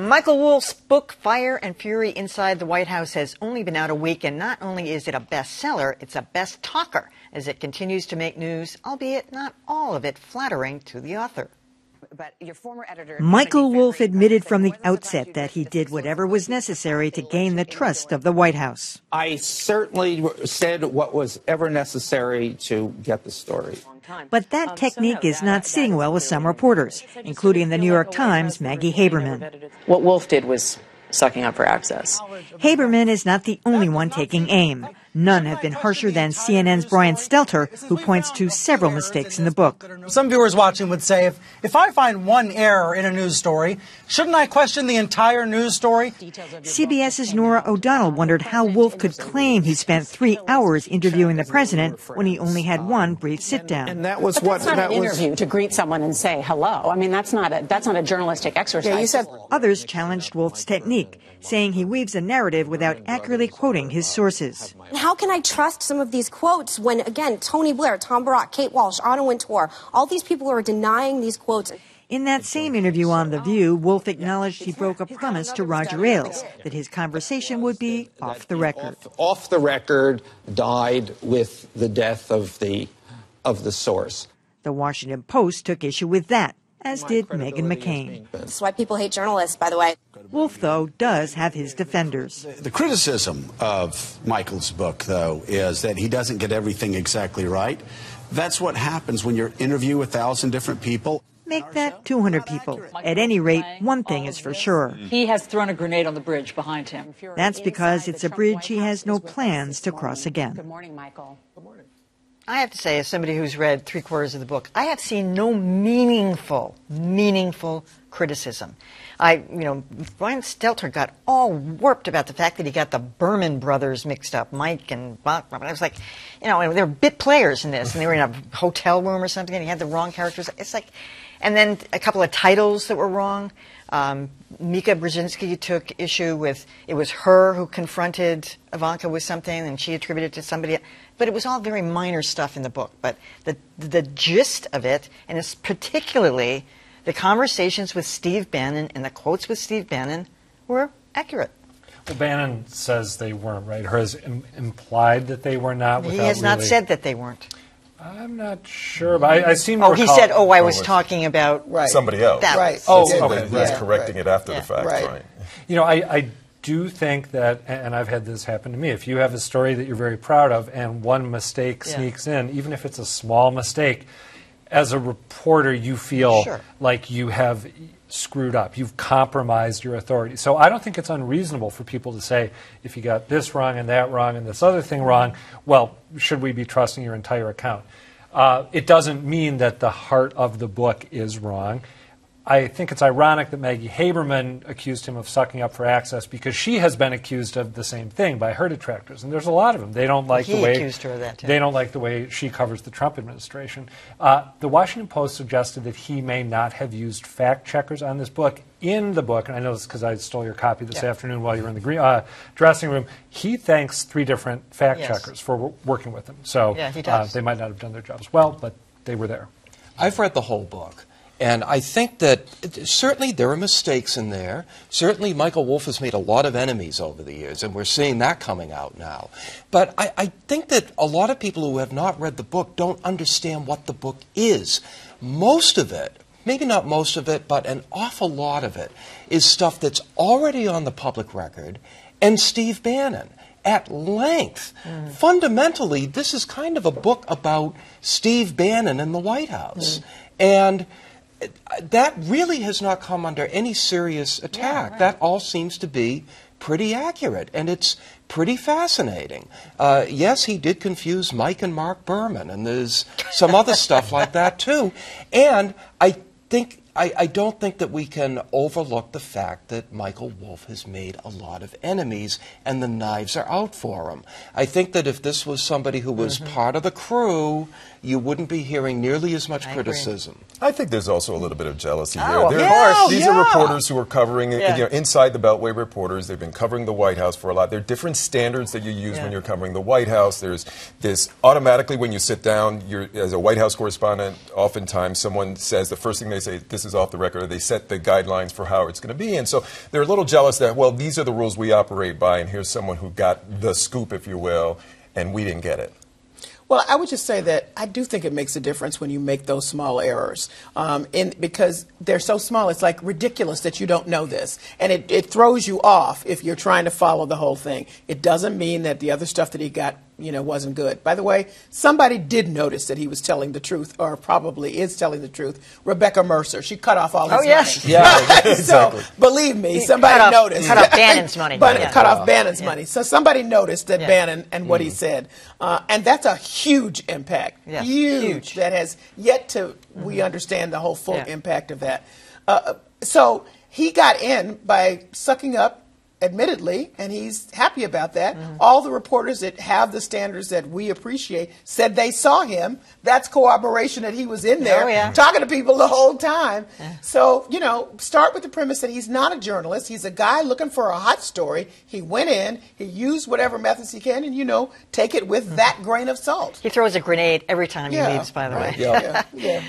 Michael Wolff's book, Fire and Fury Inside the White House, has only been out a week, and not only is it a bestseller, it's a best talker as it continues to make news, albeit not all of it flattering to the author. But your former editor, Michael Wolff admitted from the outset that he did whatever was necessary to gain the trust of the White House. I certainly said what was ever necessary to get the story. But that technique is not sitting well with some reporters, including the New York Times' Maggie Haberman. What Wolff did was sucking up for access. Haberman is not the only one taking aim. None have been harsher than CNN's Brian Stelter, who points to several mistakes in the book. Some viewers watching would say, if I find one error in a news story, shouldn't I question the entire news story? CBS's Nora O'Donnell wondered how Wolff could claim he spent 3 hours interviewing the president when he only had one brief sit-down. And that was but what that's not an interview to greet someone and say hello. I mean, that's not a journalistic exercise. Yeah, you said others challenged Wolff's technique, saying he weaves a narrative without accurately quoting his sources. How can I trust some of these quotes when, again, Tony Blair, Tom Barrack, Kate Walsh, Anna Wintour, all these people are denying these quotes? In that same interview on The View, Wolff acknowledged he broke a promise to Roger Ailes that his conversation would be off the record. Off the record died with the death of the source. The Washington Post took issue with that, as did Meghan McCain. That's why people hate journalists, by the way. Wolff, though, does have his defenders. The criticism of Michael's book, though, is that he doesn't get everything exactly right. That's what happens when you interview 1,000 different people. Make that 200 people. At any rate, one thing is for sure. He has thrown a grenade on the bridge behind him. That's because it's a bridge he has no plans to cross again. Good morning, Michael. Good morning. I have to say, as somebody who's read 3/4 of the book, I have seen no meaningful criticism. Brian Stelter got all warped about the fact that he got the Berman brothers mixed up, Mike and Bob. I was like, they were bit players in this, and they were in a hotel room or something, and he had the wrong characters. It's like, and then a couple of titles that were wrong. Mika Brzezinski took issue with, it was her who confronted Ivanka with something, and she attributed it to somebody else. But it was all very minor stuff in the book. But the gist of it, and it's particularly the conversations with Steve Bannon and the quotes with Steve Bannon, were accurate. Well, Bannon says they weren't, right? Or has implied that they were not. He has not said that they weren't. I'm not sure, but I seem to recall. He said, I was talking about somebody else. That. Right. Okay. He's correcting it after the fact, right. I do think that, and I've had this happen to me, if you have a story that you're very proud of and one mistake sneaks in, even if it's a small mistake, as a reporter you feel like you have screwed up. You've compromised your authority. So I don't think it's unreasonable for people to say, if you got this wrong and that wrong and this other thing wrong, well, should we be trusting your entire account? It doesn't mean that the heart of the book is wrong. I think it's ironic that Maggie Haberman accused him of sucking up for access because she has been accused of the same thing by her detractors, and there's a lot of them. They don't like the way accused her of that too. They don't like the way she covers the Trump administration. The Washington Post suggested that he may not have used fact checkers on this book. In the book, and I know this because I stole your copy this afternoon while you were in the dressing room, he thanks 3 different fact checkers for working with him. So they might not have done their jobs well, but they were there. I've read the whole book. And I think that certainly there are mistakes in there. Certainly Michael Wolff has made a lot of enemies over the years, and we're seeing that coming out now. But I think that a lot of people who have not read the book don't understand what the book is. Most of it, maybe not most of it, but an awful lot of it, is stuff that's already on the public record, and Steve Bannon at length. Fundamentally, this is kind of a book about Steve Bannon in the White House. And that really has not come under any serious attack. That all seems to be pretty accurate, and it's pretty fascinating. Yes, he did confuse Mike and Mark Berman, and there's some other stuff like that, too. And I don't think that we can overlook the fact that Michael Wolff has made a lot of enemies, and the knives are out for him. I think that if this was somebody who was part of the crew, you wouldn't be hearing nearly as much criticism. I think there's also a little bit of jealousy here. Of course. These are reporters who are covering, inside the Beltway reporters. They've been covering the White House for a lot. There are different standards that you use when you're covering the White House. There's this automatically when you sit down, as a White House correspondent, oftentimes someone says, the first thing they say, this this is off the record, or they set the guidelines for how it's going to be. And so they're a little jealous that, well, these are the rules we operate by, and here's someone who got the scoop, if you will, and we didn't get it. Well, I would just say that I do think it makes a difference when you make those small errors, because they're so small. It's like ridiculous that you don't know this, and it throws you off if you're trying to follow the whole thing. It doesn't mean that the other stuff that he got, wasn't good. By the way, somebody did notice that he was telling the truth, or probably is telling the truth. Rebecca Mercer, she cut off all his money. Yeah, exactly. So believe me, somebody noticed. Cut off Bannon's money. Cut off Bannon's money. So somebody noticed that Bannon and what he said, and that's a huge impact. Yeah. Huge. That has yet to we understand the whole full impact of that. So he got in by sucking up, admittedly, and he's happy about that. All the reporters that have the standards that we appreciate said they saw him. That's corroboration that he was in there talking to people the whole time. So, start with the premise that he's not a journalist. He's a guy looking for a hot story. He went in, he used whatever methods he can, and, take it with that grain of salt. He throws a grenade every time he leaves, by the way. Yeah.